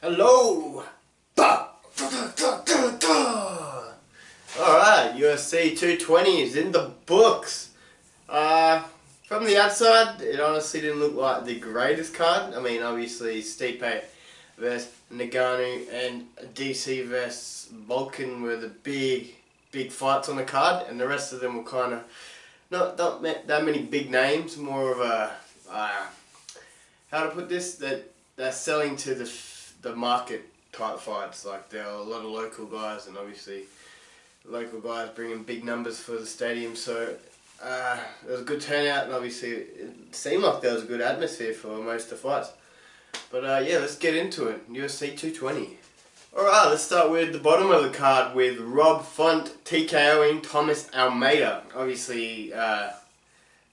Hello! Alright, UFC 220 is in the books. From the outside, it honestly didn't look like the greatest card. I mean, obviously, Stipe versus Nagano and DC versus Vulcan were the big fights on the card, and the rest of them were kind of not that many big names, more of a, how to put this, that they're selling to the market type fights. Like, there are a lot of local guys, and obviously local guys bringing big numbers for the stadium, so there was a good turnout, and obviously it seemed like there was a good atmosphere for most of the fights. But yeah, let's get into it. UFC 220. Alright, let's start with the bottom of the card with Rob Font TKOing Thomas Almeida. Obviously,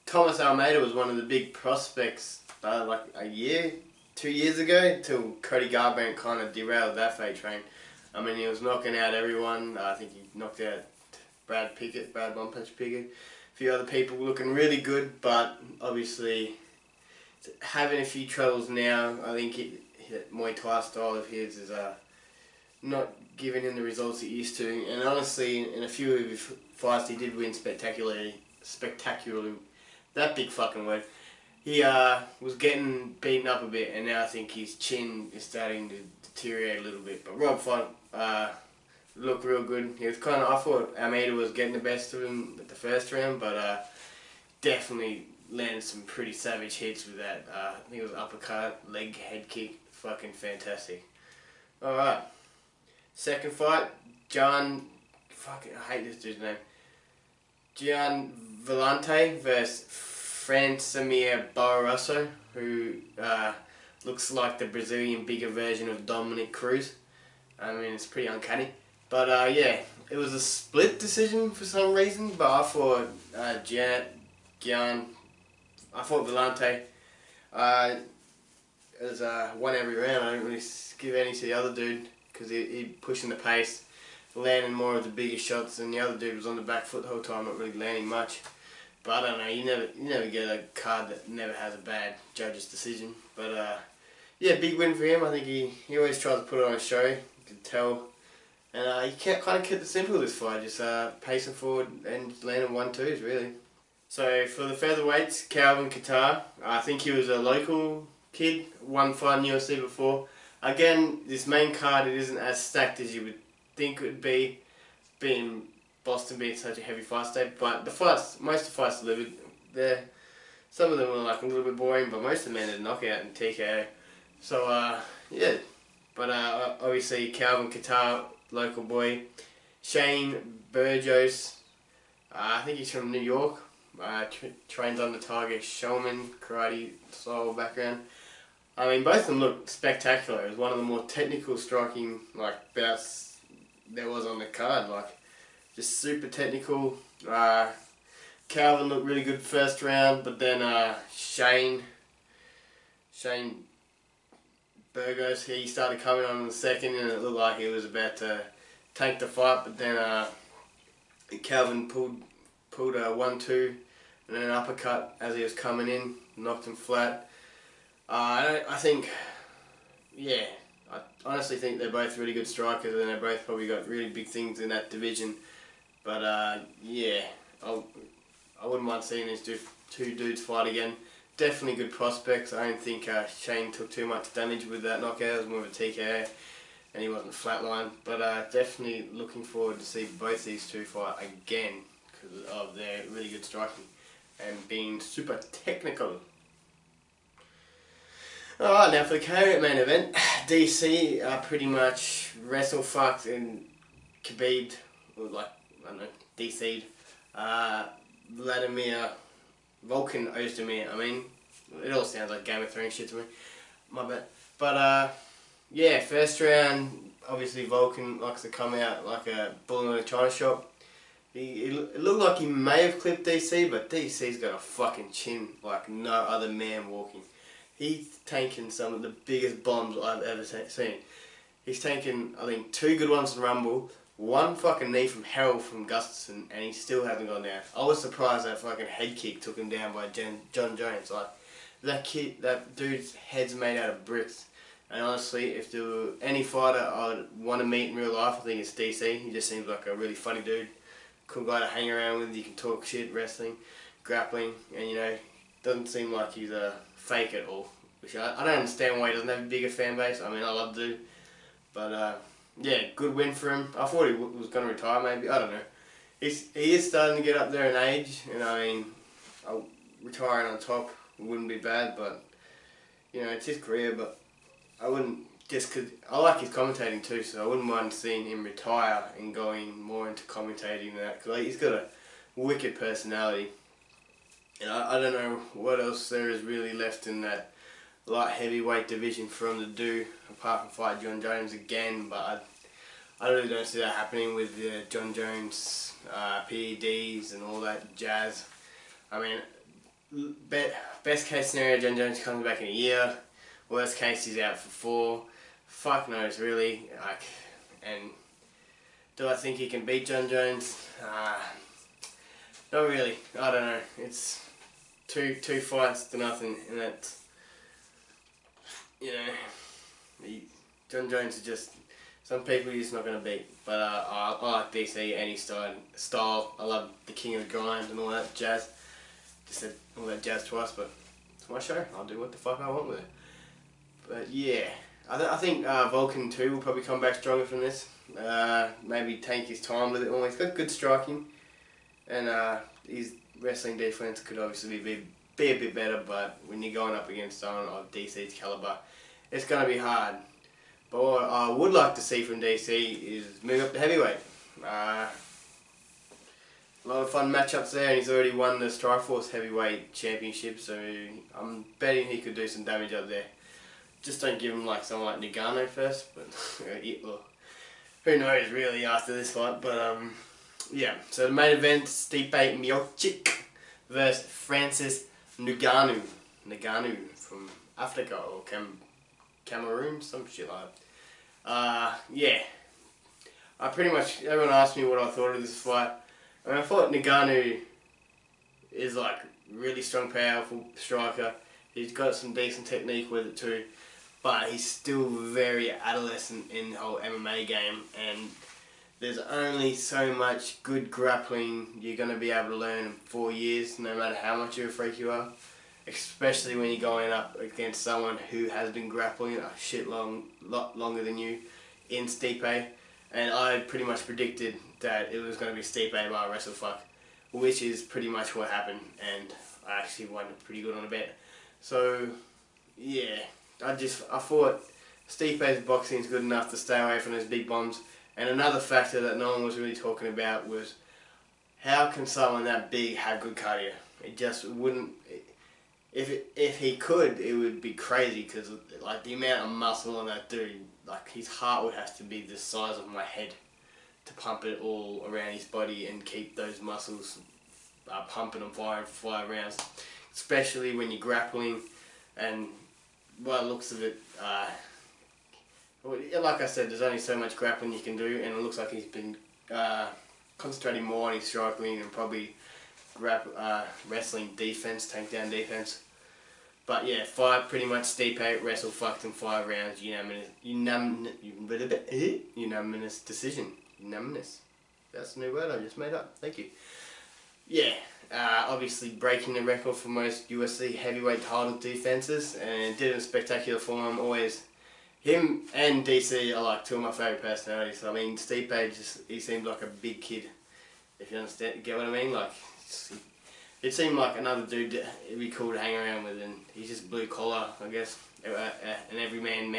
Thomas Almeida was one of the big prospects like a year, 2 years ago, until Cody Garbrandt kind of derailed that freight train. I mean, he was knocking out everyone. I think he knocked out Brad One Punch Pickett, a few other people looking really good, but obviously having a few troubles now. I think that Muay Thai style of his is not giving him the results he used to, and honestly, in a few of his fights he did win spectacularly, that big fucking word. He was getting beaten up a bit, and now I think his chin is starting to deteriorate a little bit. But Rob Font looked real good. He was kind of, I thought Almeida was getting the best of him at the first round, but definitely landed some pretty savage hits with that. I think it was uppercut, leg, head kick, fucking fantastic. Alright, second fight, I hate this dude's name. Gian Vellante versus Francimir Barroso, who looks like the Brazilian bigger version of Dominic Cruz. I mean, it's pretty uncanny. But yeah, it was a split decision for some reason, but I thought Vellante won every round. I didn't really give any to the other dude because he pushing the pace, landing more of the bigger shots, and the other dude was on the back foot the whole time, not really landing much. But I don't know, you never get a card that never has a bad judge's decision. But yeah, big win for him. I think he always tries to put on a show, you can tell. And he kind of kept it simple this fight, just pacing forward and landing 1-2s really. So for the featherweights, Calvin Kattar, I think he was a local kid, one fight in UFC before. Again, this main card, it isn't as stacked as you would think it would be, being Boston being such a heavy fight state, but most of the fights delivered there. Some of them were like a little bit boring, but most of them ended knockout and TKO. So yeah, but obviously Calvin Kattar, local boy. Shane Burgos, I think he's from New York. Trains under Tiger Shulman, karate style background. I mean, both of them looked spectacular. It was one of the more technical striking bouts there was on the card. Just super technical. Calvin looked really good first round, but then Shane Burgos, he started coming on in the second, and it looked like he was about to take the fight, but then Calvin pulled a 1-2 and then an uppercut as he was coming in, knocked him flat. I honestly think they're both really good strikers, and they both probably got really big things in that division. But yeah, I wouldn't mind seeing these two dudes fight again. Definitely good prospects. I don't think Shane took too much damage with that knockout. It was more of a TKO, and he wasn't flatlined. But definitely looking forward to see both these two fight again because of their really good striking and being super technical. Alright, now for the co-main event, DC pretty much wrestle fucked and Khabib, DC'd. Vladimir Vulcan Ozdemir. I mean, it all sounds like Game of Thrones shit to me. My bad. But yeah, first round, obviously Vulcan likes to come out like a bull in a china shop. It looked like he may have clipped DC, but DC's got a fucking chin like no other man walking. He's tanking some of the biggest bombs I've ever seen. He's taken, I think, 2 good ones in Rumble, 1 fucking knee from Harold from Gustafsson, and he still hasn't gone down. I was surprised that fucking head kick took him down by John Jones. Like, that dude's head's made out of bricks. And honestly, if there were any fighter I'd want to meet in real life, I think it's DC. He just seems like a really funny dude. Cool guy to hang around with. You can talk shit, wrestling, grappling, and you know, doesn't seem like he's a fake at all. Which I don't understand why he doesn't have a bigger fan base. I mean, I love the dude. But yeah, good win for him. I thought he was going to retire maybe. I don't know. He is starting to get up there in age. And I mean, retiring on top wouldn't be bad. But, you know, it's his career. But I wouldn't, just because I like his commentating too. So I wouldn't mind seeing him retire and going more into commentating and that. Because he's got a wicked personality. And I don't know what else there is really left in that light heavyweight division for him to do, apart from fight John Jones again. But I really don't see that happening with John Jones PEDs and all that jazz. I mean, best case scenario, John Jones comes back in a year. Worst case, he's out for 4. Fuck knows, really. Like, and do I think he can beat John Jones? Not really. I don't know. It's two fights to nothing, and that's, you know, John Jones is just, some people he's just not going to beat. But I like DC and his style. I love the king of the grind and all that jazz. Just said all that jazz twice, but it's my show. I'll do what the fuck I want with it. But yeah, I think Vulcan 2 will probably come back stronger from this. Maybe take his time with it more. He's got good striking, and his wrestling defense could obviously be a bit better, but when you're going up against someone of DC's caliber, it's going to be hard. But what I would like to see from DC is move up to heavyweight. A lot of fun matchups there, and he's already won the Strikeforce Heavyweight Championship, so I'm betting he could do some damage up there. Just don't give him like someone like Nagano first, but well, who knows really after this fight. But yeah, so the main event, Stipe Miocic versus Francis Ngannou from Africa or Cameroon, some shit like that. Yeah, everyone asked me what I thought of this fight. I mean, I thought Ngannou is like really strong, powerful striker. He's got some decent technique with it too, but he's still very adolescent in the whole MMA game, and there's only so much good grappling you're going to be able to learn in 4 years, no matter how much of a freak you are. Especially when you're going up against someone who has been grappling a lot longer than you in Stipe. And I pretty much predicted that it was going to be Stipe by WrestleFuck, which is pretty much what happened, and I actually won pretty good on a bet. So, yeah, I thought Stipe's boxing is good enough to stay away from those big bombs. And another factor that no one was really talking about was, how can someone that big have good cardio? It just wouldn't. If he could, it would be crazy, because like the amount of muscle on that dude, like his heart would have to be the size of my head to pump it all around his body and keep those muscles pumping and firing for 5 rounds. Especially when you're grappling, and by the looks of it, like I said, there's only so much grappling you can do, and it looks like he's been concentrating more on his striking and probably wrestling defense, takedown defense. But yeah, fight pretty much Stipe WrestleFucked in 5 rounds, unanimous decision. Unanimous. That's a new word I just made up. Thank you. Yeah, obviously breaking the record for most UFC heavyweight title defenses, and did it in spectacular form. Always, him and DC are like 2 of my favourite personalities. I mean, Stipe he seems like a big kid, if you understand, get what I mean? Like, it seemed like another dude that it'd be cool to hang around with, and he's just blue collar, I guess, an every man's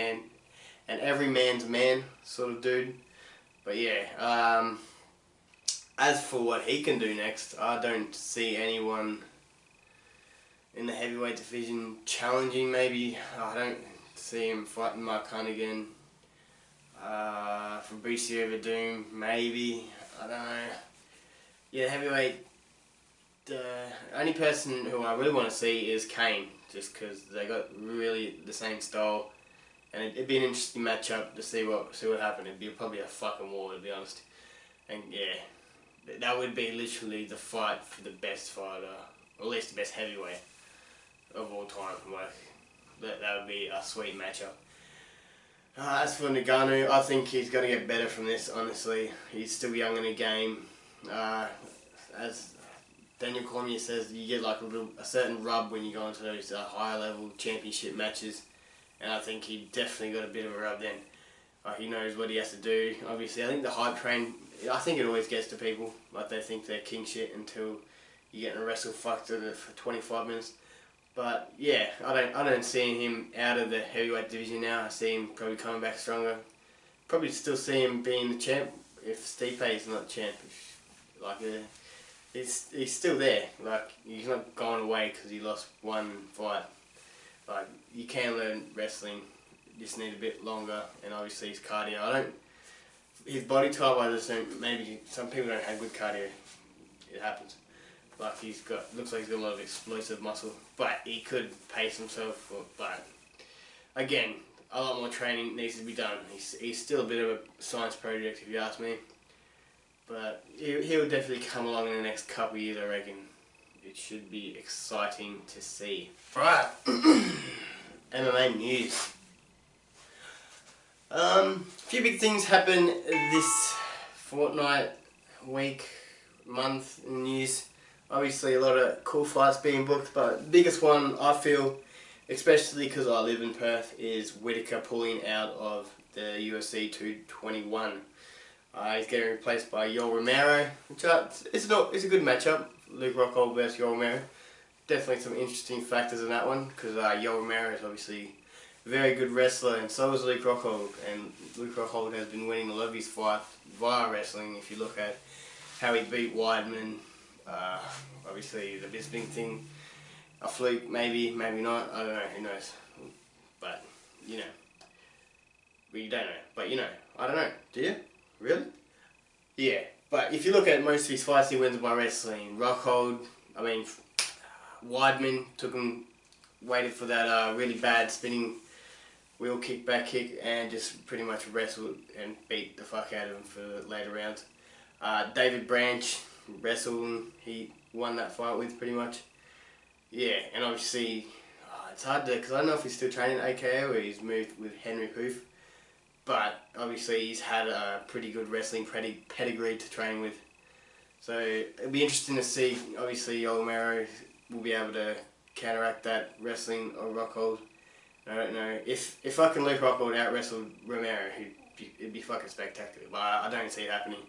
man sort of dude. But yeah, as for what he can do next, I don't see anyone in the heavyweight division challenging. Maybe I don't see him fighting Mark Hunt again. Fabricio Verdum, maybe, I don't know. Yeah, heavyweight. The only person who I really want to see is Kane, just because they got really the same style, and it'd be an interesting matchup to see what happened. It'd be probably a fucking war, to be honest. And yeah, that would be literally the fight for the best fighter, or at least the best heavyweight of all time. Like that would be a sweet matchup. As for Ngannou, I think he's going to get better from this, honestly. He's still young in the game. As Daniel Cormier says, you get like a certain rub when you go into those higher level championship matches. And I think he definitely got a bit of a rub then. He knows what he has to do. Obviously, I think the hype train, I think it always gets to people. Like, they think they're king shit until you get in a wrestle fucked for 25 minutes. But yeah, I don't see him out of the heavyweight division now. I see him probably coming back stronger. Probably still see him being the champ if Stipe is not champ. He's still there. Like, he's not going away because he lost one fight. Like, you can learn wrestling. You just need a bit longer, and obviously his cardio. His body type, I just don't. Maybe some people don't have good cardio. It happens. Like, looks like he's got a lot of explosive muscle, but he could pace himself. But again, a lot more training needs to be done. He's still a bit of a science project, if you ask me. But he'll definitely come along in the next couple of years, I reckon. It should be exciting to see. Right, MMA news. A few big things happen this fortnight, week, month in news. Obviously a lot of cool fights being booked, but the biggest one I feel, especially because I live in Perth, is Whittaker pulling out of the UFC 221. He's getting replaced by Yoel Romero, which it's a good matchup. Luke Rockhold versus Yoel Romero. Definitely some interesting factors in that one, because Yoel Romero is obviously a very good wrestler, and so is Luke Rockhold. And Luke Rockhold has been winning a lot of his fights via wrestling. If you look at how he beat Weidman, obviously the Bisping thing, a fluke, maybe not, I don't know, who knows. But, you know. Well, you don't know, but you know. I don't know. Do you? Really? Yeah. But if you look at most of his fights, he wins by wrestling. Rockhold, Weidman waited for that really bad spinning wheel kick, back kick, and just pretty much wrestled and beat the fuck out of him for the later rounds. David Branch wrestled, he won that fight with pretty much. Yeah, and obviously, it's hard to, because I don't know if he's still training at AKO or he's moved with Henry Hoof. But obviously he's had a pretty good wrestling pedigree to train with. So it'll be interesting to see. Obviously Yoel Romero will be able to counteract that wrestling of Rockhold. I don't know. If fucking Luke Rockhold out-wrestled Romero, it'd be fucking spectacular. But I don't see it happening.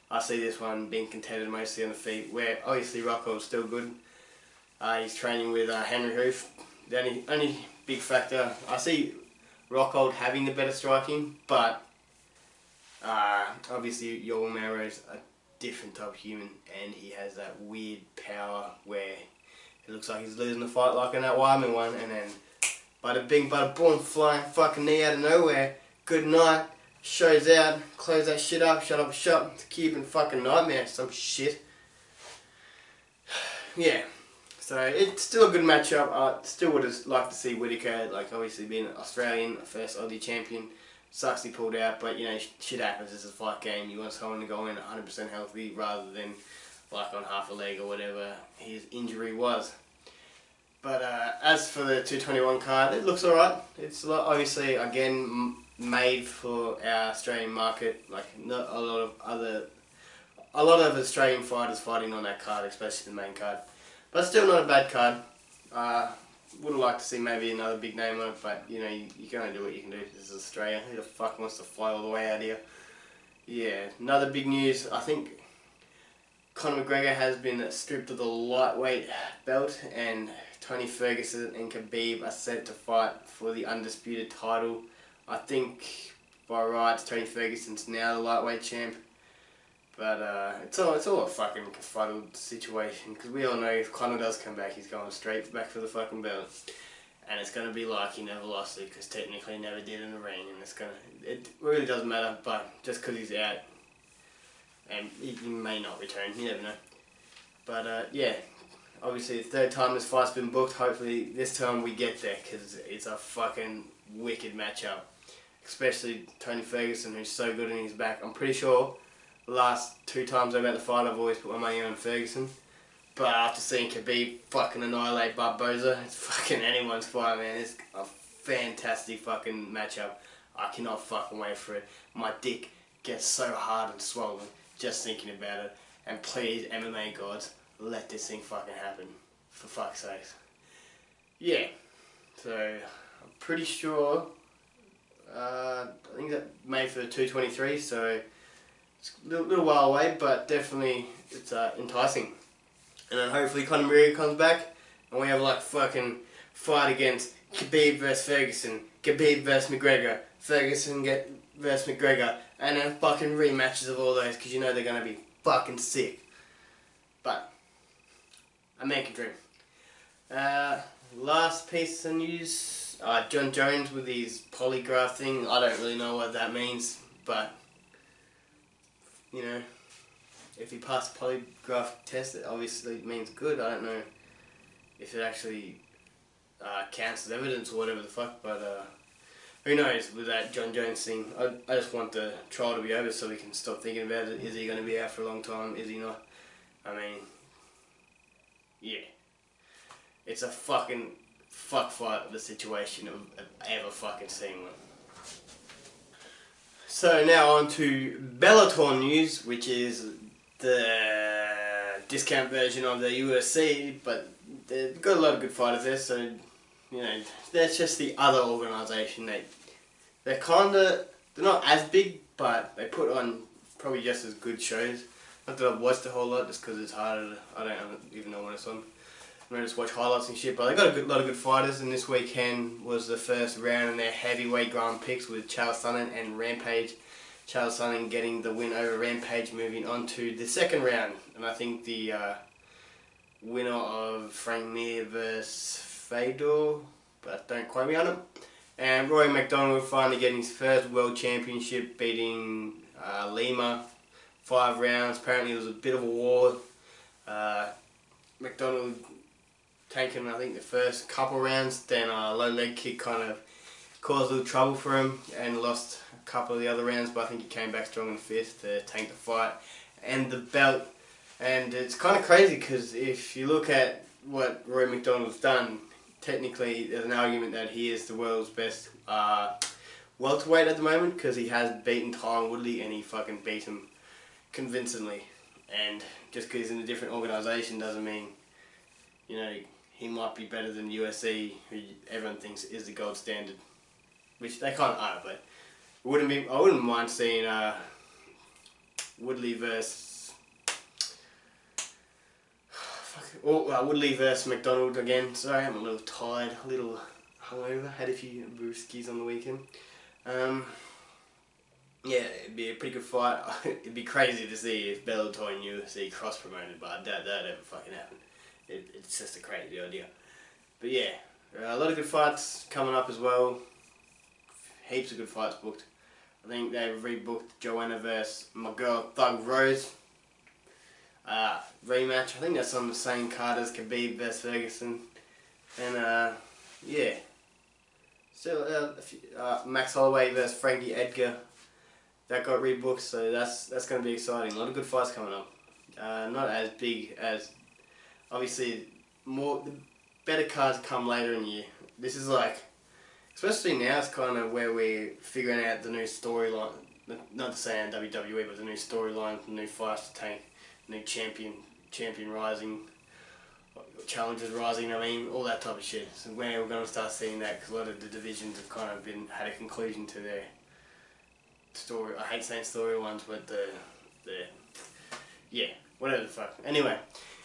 I see this one being contended mostly on the feet, where obviously Rockhold's still good. He's training with Henry Hoof. The only big factor, I see Rockhold having the better striking, but obviously Yoel Romero is a different type of human, and he has that weird power where it looks like he's losing the fight like in that Weidman one, and then bada bing bada boom, flying fucking knee out of nowhere, good night, shows out, close that shit up, shut up shop, it's a Cuban fucking nightmare, some shit. Yeah. So it's still a good matchup. I still would have liked to see Whittaker, like obviously being an Australian, first Aussie champion. Sucks he pulled out, but you know, shit happens. It's a fight game. You want someone to go in 100% healthy rather than like on half a leg or whatever his injury was. But as for the 221 card, it looks alright. It's obviously, again, made for our Australian market. Like not a lot of Australian fighters fighting on that card, especially the main card. But still not a bad card. Would have liked to see maybe another big name on it, but you know, you can only do what you can do. This is Australia. Who the fuck wants to fly all the way out here? Yeah, another big news. I think Conor McGregor has been stripped of the lightweight belt, and Tony Ferguson and Khabib are set to fight for the undisputed title. I think by rights Tony Ferguson's now the lightweight champ. But it's all a fucking confuddled situation, because we all know if Conor does come back, he's going straight back for the fucking belt, and it's gonna be like he never lost it, because technically he never did in the ring, and it really doesn't matter. But just because he's out, and he may not return, you never know. But yeah, obviously the third time this fight's been booked. Hopefully this time we get there, because it's a fucking wicked matchup, especially Tony Ferguson, who's so good in his back. I'm pretty sure the last 2 times I've had the fight, I've always put my money on Ferguson. But after seeing Khabib fucking annihilate Barboza, it's fucking anyone's fight, man. It's a fantastic fucking matchup. I cannot fucking wait for it. My dick gets so hard and swollen just thinking about it. And please, MMA gods, let this thing fucking happen. For fuck's sake. Yeah. So, I'm pretty sure, I think that made for 223, so it's a little while away, but definitely it's enticing. And then hopefully Conor McGregor comes back, and we have like fucking fight against Khabib vs Ferguson, Khabib vs McGregor, Ferguson vs McGregor, and then fucking rematches of all those, because you know they're going to be fucking sick. But, a man can dream. Last piece of news, John Jones with his polygraph thing. I don't really know what that means, but, you know, if he passed the polygraph test, it obviously means good. I don't know if it actually counts as evidence or whatever the fuck, but who knows with that John Jones thing. I just want the trial to be over so we can stop thinking about it. Is he going to be out for a long time? Is he not? I mean, yeah. It's a fucking fuck fight of the situation I've ever fucking seen one. So now on to Bellator news, which is the discount version of the UFC, but they've got a lot of good fighters there, so, you know, that's just the other organisation. They're not as big, but they put on probably just as good shows. Not that I've watched a whole lot, just because it's harder, I don't even know when it's on. I just watch highlights and shit, but they got a lot of good fighters, and this weekend was the first round in their heavyweight Grand Prix with Charles Sonnen and Rampage. Charles Sonnen getting the win over Rampage, moving on to the second round, and I think the winner of Frank Mir vs Fedor, but don't quote me on it. And Roy McDonald finally getting his first world championship, beating Lima, 5 rounds. Apparently it was a bit of a war. McDonald taken, I think, the first couple rounds, then a low leg kick kind of caused a little trouble for him and lost a couple of the other rounds, but I think he came back strong in the 5th to tank the fight and the belt. And it's kind of crazy because if you look at what Roy McDonald's done, technically there's an argument that he is the world's best welterweight at the moment, because he has beaten Tyron Woodley and he fucking beat him convincingly. And just because he's in a different organisation doesn't mean, you know, he might be better than UFC, who everyone thinks is the gold standard, which they kind of are. But I wouldn't mind seeing Woodley versus Woodley versus McDonald again. Sorry, I'm a little tired, a little hungover. Had a few brewskis on the weekend. Yeah, it'd be a pretty good fight. It'd be crazy to see if Bellator and UFC cross promoted, but I doubt that'd ever fucking happen. It's just a crazy idea. But yeah, a lot of good fights coming up as well. Heaps of good fights booked. I think they've rebooked Joanna versus my girl Thug Rose. Rematch. I think that's on the same card as Khabib versus Ferguson. And yeah. Still, Max Holloway versus Frankie Edgar. That got rebooked, so that's going to be exciting. A lot of good fights coming up. Not as big as, obviously, the better cards come later in the year. This is like, especially now, it's kind of where we're figuring out the new storyline. Not to say in WWE, but the new storyline, the new fights to tank, new champion rising, challenges rising. I mean, all that type of shit. So where we're going to start seeing that, because a lot of the divisions have kind of had a conclusion to their story. I hate saying storylines, but yeah, whatever the fuck. Anyway,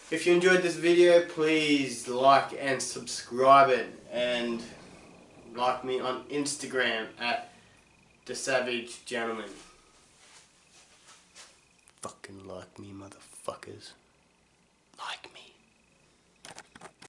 if you enjoyed this video, please like and subscribe it, and like me on Instagram at The Savage Gentleman. Fucking like me, motherfuckers.